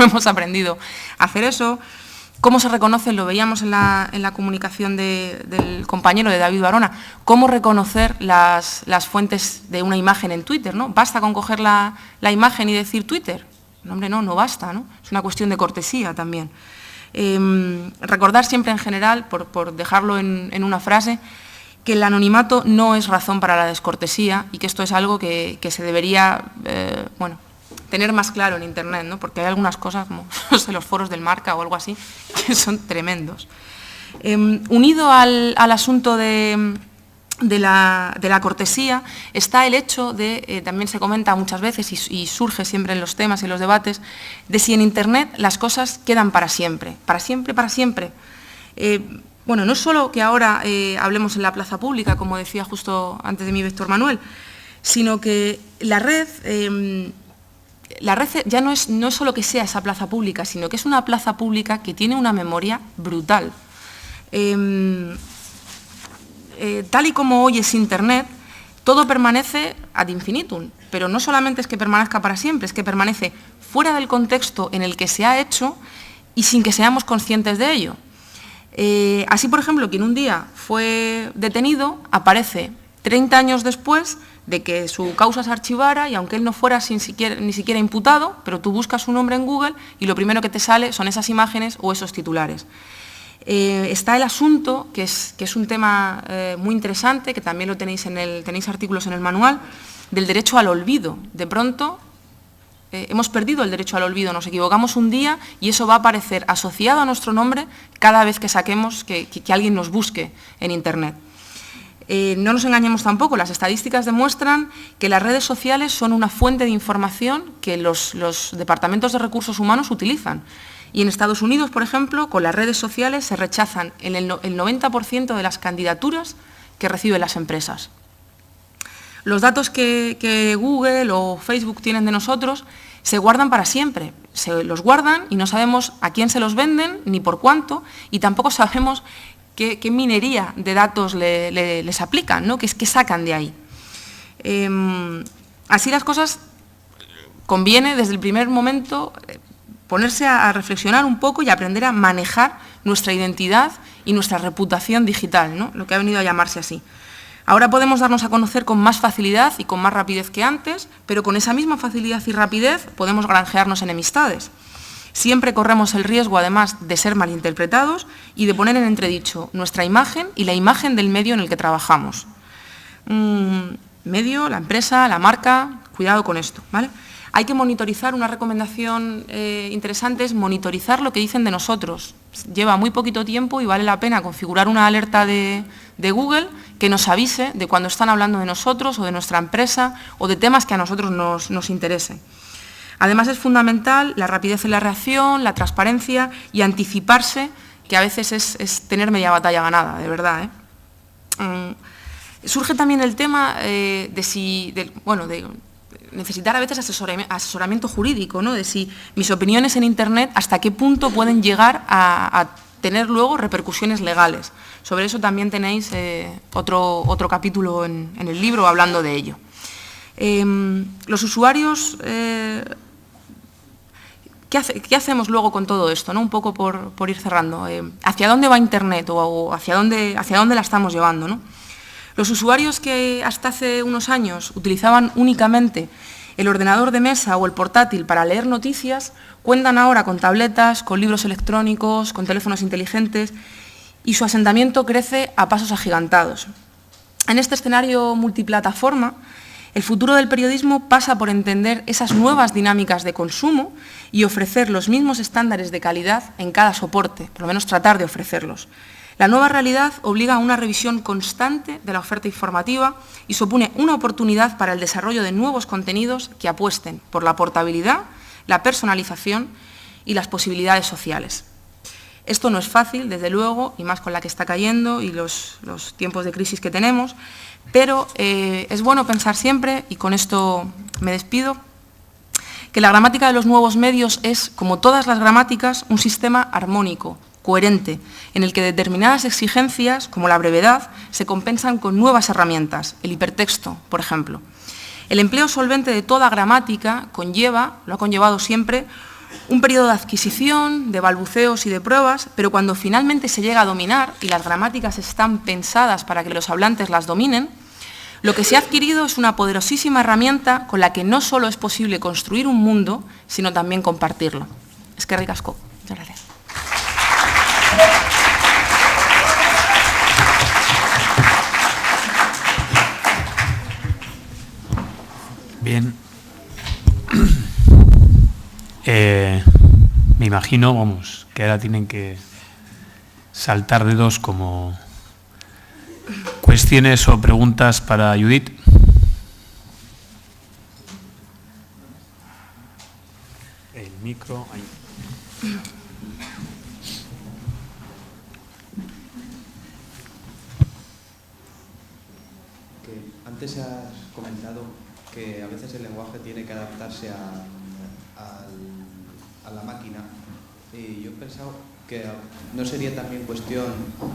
hemos aprendido a hacer eso. ¿Cómo se reconoce? Lo veíamos en la comunicación del compañero de David Barona, cómo reconocer las fuentes de una imagen en Twitter, ¿no? ¿Basta con coger la imagen y decir Twitter? No, hombre, no basta, ¿no? Es una cuestión de cortesía también. Recordar siempre en general, por dejarlo en una frase, que el anonimato no es razón para la descortesía y que esto es algo que se debería, tener más claro en Internet, ¿no? Porque hay algunas cosas, como los foros del Marca o algo así, que son tremendos. Unido al asunto de la cortesía está el hecho de, también se comenta muchas veces y surge siempre en los temas y en los debates, de si en Internet las cosas quedan para siempre. Para siempre, para siempre. No es solo que ahora hablemos en la plaza pública, como decía justo antes de mí Víctor Manuel, sino que la red ya no es solo que sea esa plaza pública, sino que es una plaza pública que tiene una memoria brutal. Tal y como hoy es Internet, todo permanece ad infinitum, pero no solamente es que permanezca para siempre, es que permanece fuera del contexto en el que se ha hecho y sin que seamos conscientes de ello. Así, por ejemplo, quien un día fue detenido aparece 30 años después de que su causa se archivara y aunque él no fuera ni siquiera imputado, pero tú buscas su nombre en Google y lo primero que te sale son esas imágenes o esos titulares. Está el asunto, que es un tema muy interesante, que también lo tenéis artículos en el manual, del derecho al olvido. De pronto hemos perdido el derecho al olvido, nos equivocamos un día y eso va a aparecer asociado a nuestro nombre cada vez que saquemos, que alguien nos busque en Internet. No nos engañemos tampoco, las estadísticas demuestran que las redes sociales son una fuente de información que los departamentos de recursos humanos utilizan. Y en Estados Unidos, por ejemplo, con las redes sociales se rechazan el 90% de las candidaturas que reciben las empresas. Los datos que Google o Facebook tienen de nosotros se guardan para siempre. Se los guardan y no sabemos a quién se los venden ni por cuánto y tampoco sabemos qué minería de datos les aplican, ¿no? ¿Qué sacan de ahí? Así las cosas, conviene desde el primer momento ponerse a reflexionar un poco y aprender a manejar nuestra identidad y nuestra reputación digital, ¿no? Lo que ha venido a llamarse así. Ahora podemos darnos a conocer con más facilidad y con más rapidez que antes, pero con esa misma facilidad y rapidez podemos granjearnos enemistades. Siempre corremos el riesgo, además, de ser malinterpretados y de poner en entredicho nuestra imagen y la imagen del medio en el que trabajamos. Medio, la empresa, la marca, cuidado con esto, ¿vale? Hay que monitorizar, una recomendación interesante es monitorizar lo que dicen de nosotros. Lleva muy poquito tiempo y vale la pena configurar una alerta de Google que nos avise de cuando están hablando de nosotros o de nuestra empresa o de temas que a nosotros nos interesen. Además es fundamental la rapidez en la reacción, la transparencia y anticiparse, que a veces es tener media batalla ganada, de verdad, ¿eh? Surge también el tema de necesitar a veces asesoramiento jurídico, ¿no? De si mis opiniones en Internet hasta qué punto pueden llegar a tener luego repercusiones legales. Sobre eso también tenéis otro capítulo en el libro hablando de ello. Los usuarios, ¿qué hacemos luego con todo esto, ¿no? Un poco por ir cerrando. ¿Hacia dónde va Internet o hacia dónde la estamos llevando, ¿no? Los usuarios que hasta hace unos años utilizaban únicamente el ordenador de mesa o el portátil para leer noticias, cuentan ahora con tabletas, con libros electrónicos, con teléfonos inteligentes y su asentamiento crece a pasos agigantados. En este escenario multiplataforma, el futuro del periodismo pasa por entender esas nuevas dinámicas de consumo y ofrecer los mismos estándares de calidad en cada soporte, por lo menos tratar de ofrecerlos. La nueva realidad obliga a una revisión constante de la oferta informativa y supone una oportunidad para el desarrollo de nuevos contenidos que apuesten por la portabilidad, la personalización y las posibilidades sociales. Esto no es fácil, desde luego, y más con la que está cayendo y los tiempos de crisis que tenemos, pero es bueno pensar siempre, y con esto me despido, que la gramática de los nuevos medios es, como todas las gramáticas, un sistema armónico, coherente, en el que determinadas exigencias, como la brevedad, se compensan con nuevas herramientas, el hipertexto, por ejemplo. El empleo solvente de toda gramática lo ha conllevado siempre, un periodo de adquisición, de balbuceos y de pruebas, pero cuando finalmente se llega a dominar y las gramáticas están pensadas para que los hablantes las dominen, lo que se ha adquirido es una poderosísima herramienta con la que no solo es posible construir un mundo, sino también compartirlo. Eskerrik asko. Muchas gracias. Bien. Me imagino, vamos, que ahora tienen que saltar dedos como cuestiones o preguntas para Judith. El micro ahí. Antes has comentado que a veces el lenguaje tiene que adaptarse a la máquina, y yo he pensado que no sería también cuestión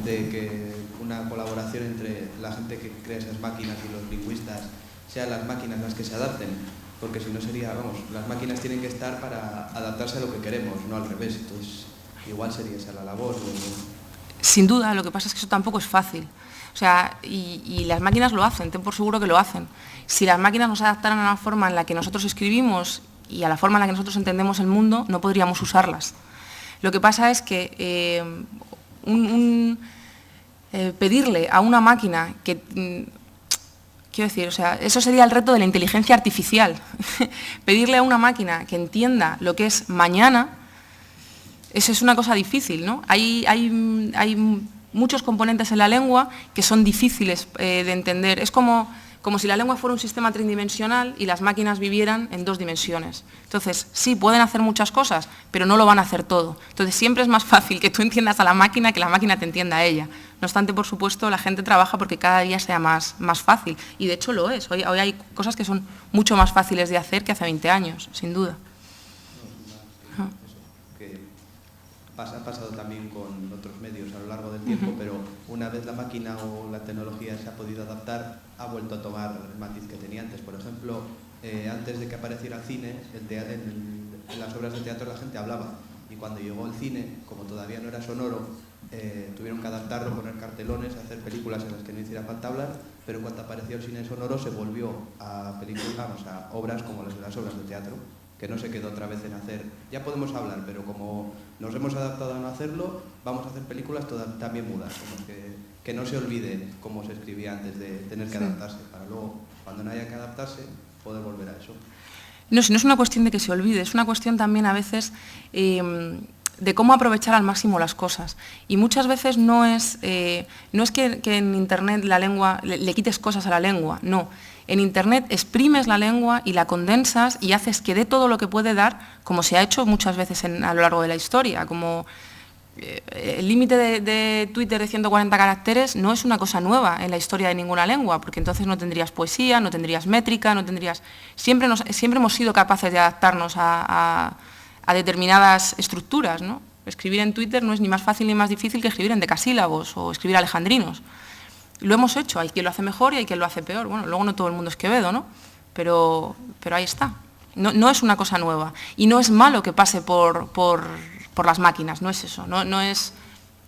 de que una colaboración entre la gente que crea esas máquinas y los lingüistas sean las máquinas las que se adapten, porque si no sería, vamos, las máquinas tienen que estar para adaptarse a lo que queremos, no al revés. Entonces igual sería esa la labor. Sin duda, lo que pasa es que eso tampoco es fácil. O sea, y las máquinas lo hacen, ten por seguro que lo hacen. Si las máquinas nos adaptaran a la forma en la que nosotros escribimos y a la forma en la que nosotros entendemos el mundo, no podríamos usarlas. Lo que pasa es que pedirle a una máquina que... quiero decir, o sea, eso sería el reto de la inteligencia artificial. Pedirle a una máquina que entienda lo que es mañana, eso es una cosa difícil, ¿no? Hay muchos componentes en la lengua que son difíciles de entender. Es como si la lengua fuera un sistema tridimensional y las máquinas vivieran en 2 dimensiones. Entonces, sí, pueden hacer muchas cosas, pero no lo van a hacer todo. Entonces, siempre es más fácil que tú entiendas a la máquina que la máquina te entienda a ella. No obstante, por supuesto, la gente trabaja porque cada día sea más fácil. Y de hecho lo es. Hoy hay cosas que son mucho más fáciles de hacer que hace 20 años, sin duda. Ha pasado también con otros medios a lo largo del tiempo, pero una vez la máquina o la tecnología se ha podido adaptar, ha vuelto a tomar el matiz que tenía antes. Por ejemplo, antes de que apareciera el cine, en las obras de teatro la gente hablaba, y cuando llegó el cine, como todavía no era sonoro, tuvieron que adaptarlo, poner cartelones, hacer películas en las que no hiciera falta hablar, pero en cuanto apareció el cine sonoro se volvió a obras como las obras de teatro, que no se quedó otra vez en hacer, ya podemos hablar, pero como nos hemos adaptado a no hacerlo, vamos a hacer películas también mudas, como que no se olvide cómo se escribía antes de tener que adaptarse, para luego, cuando no haya que adaptarse, poder volver a eso. No, si no es una cuestión de que se olvide, es una cuestión también a veces de cómo aprovechar al máximo las cosas. Y muchas veces no es que en Internet la lengua, le quites cosas a la lengua, no. En Internet exprimes la lengua y la condensas y haces que dé todo lo que puede dar, como se ha hecho muchas veces a lo largo de la historia. Como el límite de Twitter de 140 caracteres no es una cosa nueva en la historia de ninguna lengua, porque entonces no tendrías poesía, no tendrías métrica, no tendrías... Siempre hemos sido capaces de adaptarnos a determinadas estructuras, ¿no? Escribir en Twitter no es ni más fácil ni más difícil que escribir en decasílabos o escribir alejandrinos. Lo hemos hecho, hay quien lo hace mejor y hay quien lo hace peor. Bueno, luego no todo el mundo es Quevedo, ¿no? Pero ahí está. No es una cosa nueva. Y no es malo que pase por las máquinas, no es eso. No es,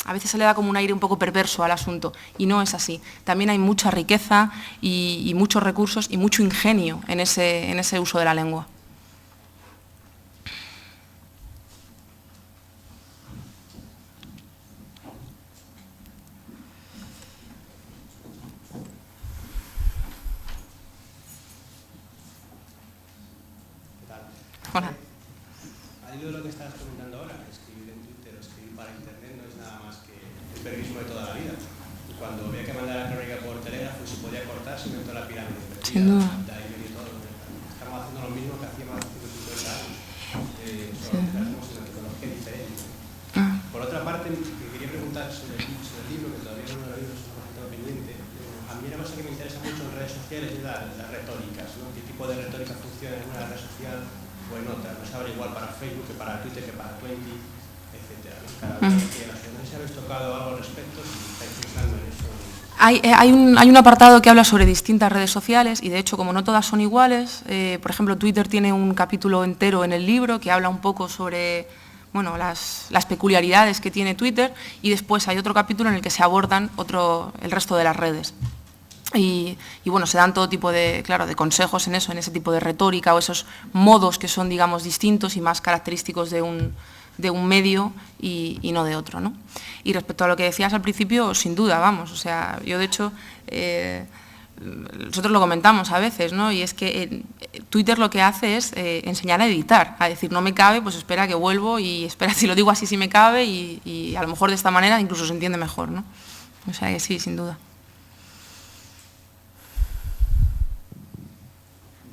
a veces se le da como un aire un poco perverso al asunto y no es así. También hay mucha riqueza y muchos recursos y mucho ingenio en ese uso de la lengua. Hola. Al hilo de lo que estabas comentando ahora, escribir en Twitter o escribir para Internet no es nada más que el periodismo de toda la vida. Cuando había que mandar la crónica por telégrafo y se podía cortar, se inventó la pirámide. Sin duda. Estamos haciendo lo mismo que hacíamos hace 150 años. Solo que hacemos una tecnología diferente. Por otra parte, me quería preguntar sobre el libro, que todavía no lo he leído, es un proyecto pendiente. A mí una cosa que me interesa mucho en redes sociales es las retóricas, ¿no? ¿Qué tipo de retórica funciona en una red social o en otra? No sabrá igual para Facebook que para Twitter, que para Twenty, etc. Cada uno tiene la. No sé si habéis tocado algo al respecto, si estáis pensando en eso. Hay un apartado que habla sobre distintas redes sociales y, de hecho, como no todas son iguales, por ejemplo, Twitter tiene un capítulo entero en el libro que habla un poco sobre, bueno, las peculiaridades que tiene Twitter, y después hay otro capítulo en el que se abordan el resto de las redes. Y bueno, se dan todo tipo de consejos en eso, en ese tipo de retórica o esos modos que son, digamos, distintos y más característicos de un medio y no de otro, ¿no? Y respecto a lo que decías al principio, sin duda, vamos, o sea, yo de hecho, nosotros lo comentamos a veces, ¿no? Y es que Twitter lo que hace es enseñar a editar, a decir, no me cabe, pues espera que vuelvo y espera, si lo digo así sí me cabe y a lo mejor de esta manera incluso se entiende mejor, ¿no? O sea que sí, sin duda.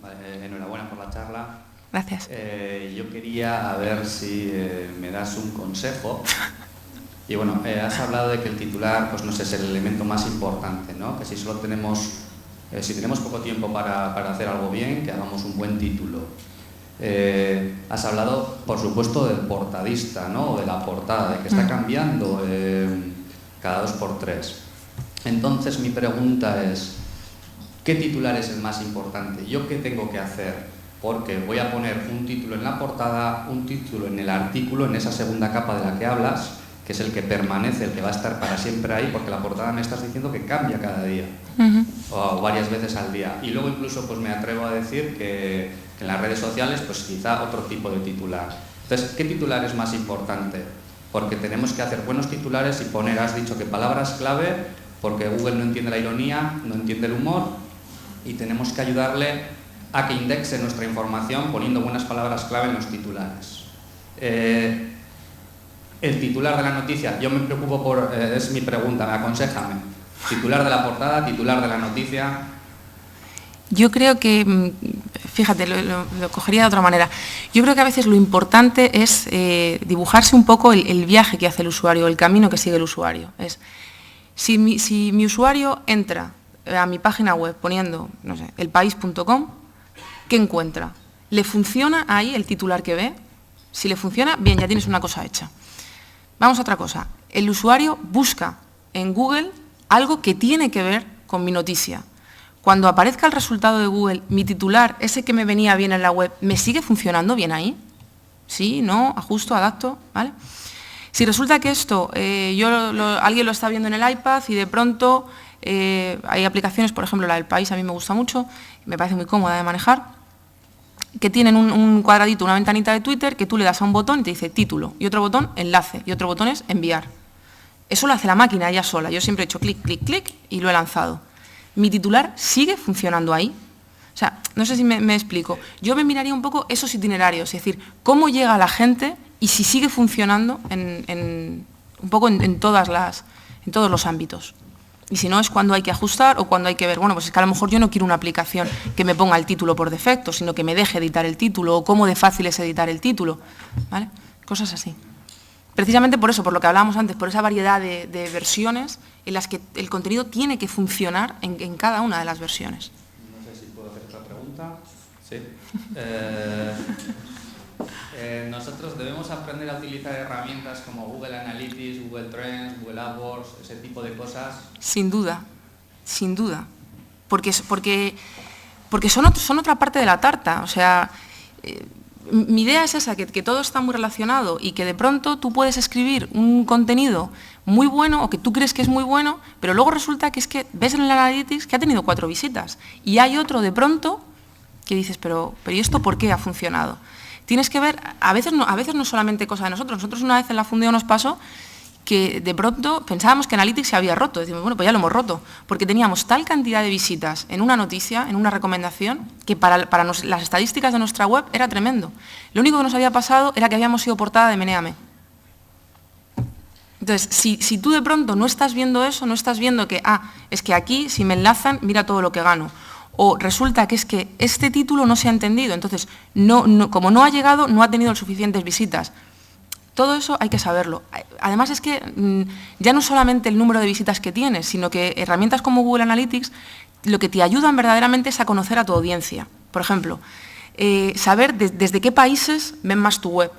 Vale, enhorabuena por la charla. Gracias. Yo quería a ver si me das un consejo. Y bueno, has hablado de que el titular, pues no sé, es el elemento más importante, ¿no? Que si solo tenemos, si tenemos poco tiempo para hacer algo bien, que hagamos un buen título. Has hablado, por supuesto, del portadista, ¿no? O de la portada, de que está cambiando cada 2x3. Entonces mi pregunta es, ¿qué titular es el más importante? ¿Yo qué tengo que hacer? Porque voy a poner un título en la portada, un título en el artículo, en esa segunda capa de la que hablas, que es el que permanece, el que va a estar para siempre ahí, porque la portada me estás diciendo que cambia cada día, o varias veces al día. Y luego incluso pues me atrevo a decir que en las redes sociales pues quizá otro tipo de titular. Entonces, ¿qué titular es más importante? Porque tenemos que hacer buenos titulares y poner, has dicho que palabras clave, porque Google no entiende la ironía, no entiende el humor, y tenemos que ayudarle a que indexe nuestra información poniendo buenas palabras clave en los titulares. El titular de la noticia, yo me preocupo por, es mi pregunta, aconséjame. Titular de la portada, titular de la noticia. Yo creo que, fíjate, lo cogería de otra manera. Yo creo que a veces lo importante es dibujarse un poco el viaje que hace el usuario, el camino que sigue el usuario. Si mi usuario entra a mi página web poniendo, no sé, elpaís.com, ¿qué encuentra? ¿Le funciona ahí el titular que ve? Si le funciona, bien, ya tienes una cosa hecha. Vamos a otra cosa. El usuario busca en Google algo que tiene que ver con mi noticia. Cuando aparezca el resultado de Google, mi titular, ese que me venía bien en la web, ¿me sigue funcionando bien ahí? ¿Sí? ¿No? ¿Ajusto? ¿Adapto? ¿Vale? Si resulta que esto, alguien lo está viendo en el iPad y de pronto hay aplicaciones, por ejemplo la del País, a mí me gusta mucho, me parece muy cómoda de manejar, que tienen un cuadradito, una ventanita de Twitter, que tú le das a un botón y te dice título, y otro botón enlace, y otro botón es enviar. Eso lo hace la máquina ella sola. Yo siempre he hecho clic, clic, clic y lo he lanzado. Mi titular sigue funcionando ahí. O sea, no sé si me explico. Yo me miraría un poco esos itinerarios, es decir, cómo llega la gente y si sigue funcionando un poco en todos los ámbitos. Y si no, es cuando hay que ajustar o cuando hay que ver, bueno, pues es que a lo mejor yo no quiero una aplicación que me ponga el título por defecto, sino que me deje editar el título, o cómo de fácil es editar el título, ¿vale? Cosas así. Precisamente por eso, por lo que hablábamos antes, por esa variedad de versiones en las que el contenido tiene que funcionar en cada una de las versiones. No sé si puedo hacer otra pregunta. Sí. Nosotros debemos aprender a utilizar herramientas como Google Analytics, Google Trends, Google AdWords, ese tipo de cosas. Sin duda, sin duda. Porque son otra parte de la tarta. O sea, mi idea es esa, que todo está muy relacionado y que de pronto tú puedes escribir un contenido muy bueno o que tú crees que es muy bueno, pero luego resulta que es que ves en el Analytics que ha tenido 4 visitas y hay otro de pronto que dices, pero ¿y esto por qué ha funcionado? Tienes que ver, a veces no solamente cosa de nosotros. Nosotros una vez en la Fundeo nos pasó que de pronto pensábamos que Analytics se había roto. Decimos, bueno, pues ya lo hemos roto, porque teníamos tal cantidad de visitas en una noticia, en una recomendación, que para las estadísticas de nuestra web era tremendo. Lo único que nos había pasado era que habíamos sido portada de Menéame. Entonces, si tú de pronto no estás viendo eso, no estás viendo que, es que aquí, si me enlazan, mira todo lo que gano. O resulta que es que este título no se ha entendido, entonces, como no ha llegado, no ha tenido suficientes visitas. Todo eso hay que saberlo. Además es que ya no solamente el número de visitas que tienes, sino que herramientas como Google Analytics lo que te ayudan verdaderamente es a conocer a tu audiencia. Por ejemplo, saber desde qué países ven más tu web.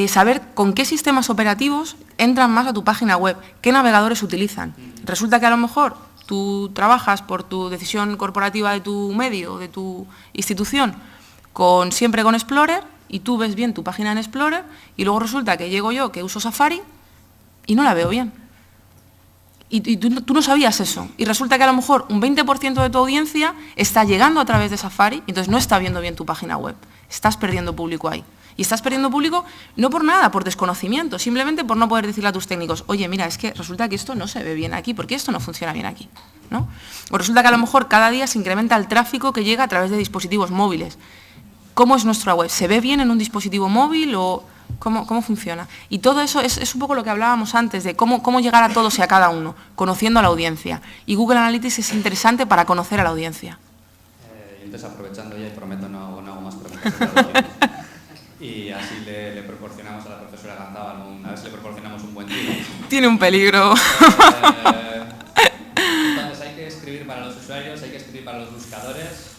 saber con qué sistemas operativos entran más a tu página web, qué navegadores utilizan. Resulta que a lo mejor tú trabajas por tu decisión corporativa de tu medio, de tu institución, siempre con Explorer, y tú ves bien tu página en Explorer, y luego resulta que llego yo, que uso Safari, y no la veo bien. Y tú no sabías eso. Y resulta que a lo mejor un 20% de tu audiencia está llegando a través de Safari, y entonces no está viendo bien tu página web. Estás perdiendo público ahí. Y estás perdiendo público no por nada, por desconocimiento, simplemente por no poder decirle a tus técnicos, oye, mira, es que resulta que esto no se ve bien aquí, ¿por qué esto no funciona bien aquí? ¿No? O resulta que a lo mejor cada día se incrementa el tráfico que llega a través de dispositivos móviles. ¿Cómo es nuestra web? ¿Se ve bien en un dispositivo móvil o cómo funciona? Y todo eso es un poco lo que hablábamos antes, de cómo llegar a todos y a cada uno, conociendo a la audiencia. Y Google Analytics es interesante para conocer a la audiencia. Y entonces, aprovechando ya, y prometo no hago más preguntas, y así le proporcionamos a la profesora Ganzábal, a ver si le proporcionamos un buen tiro. Tiene un peligro. Entonces hay que escribir para los usuarios, hay que escribir para los buscadores,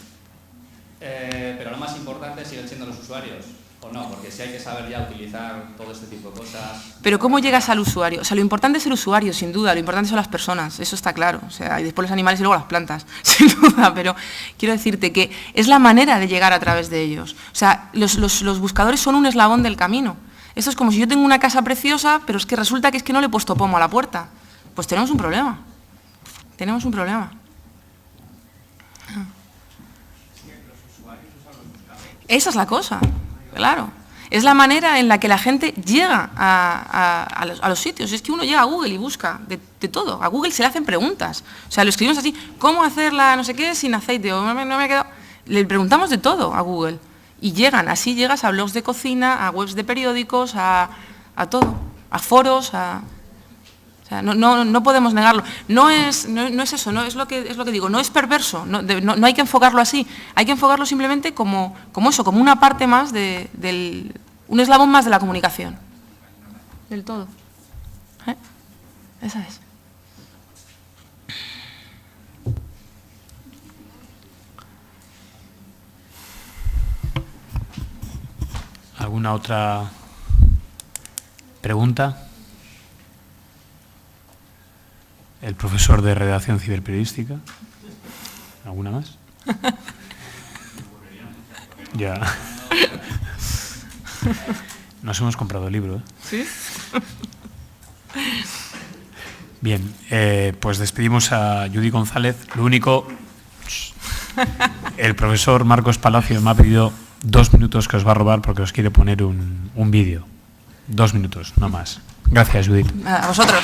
pero lo más importante siguen siendo los usuarios, ¿o no? Porque si hay que saber ya utilizar todo este tipo de cosas... Pero ¿cómo llegas al usuario? O sea, lo importante es el usuario, sin duda, lo importante son las personas, eso está claro. O sea, y después los animales y luego las plantas, sin duda, pero quiero decirte que es la manera de llegar a través de ellos. O sea, los buscadores son un eslabón del camino. Esto es como si yo tengo una casa preciosa, pero es que resulta que es que no le he puesto pomo a la puerta. Pues tenemos un problema. Tenemos un problema. Esa es la cosa, claro. Es la manera en la que la gente llega a los sitios. Es que uno llega a Google y busca de todo. A Google se le hacen preguntas. O sea, lo escribimos así, ¿cómo hacer la no sé qué sin aceite? O no me ha quedado... Le preguntamos de todo a Google. Y así llegas a blogs de cocina, a webs de periódicos, a todo. A foros, O sea, no podemos negarlo. No es eso, no es lo que digo, no es perverso, no hay que enfocarlo así, hay que enfocarlo simplemente como eso, como una parte más un eslabón más de la comunicación. Del todo. Esa es. ¿Alguna otra pregunta? El profesor de redacción ciberperiodística. ¿Alguna más? Ya. Nos hemos comprado el libro, ¿eh? ¿Sí? Bien, pues despedimos a Judy González. Lo único, el profesor Marcos Palacio me ha pedido 2 minutos que os va a robar porque os quiere poner un vídeo. 2 minutos, no más. Gracias, Judith. A vosotros.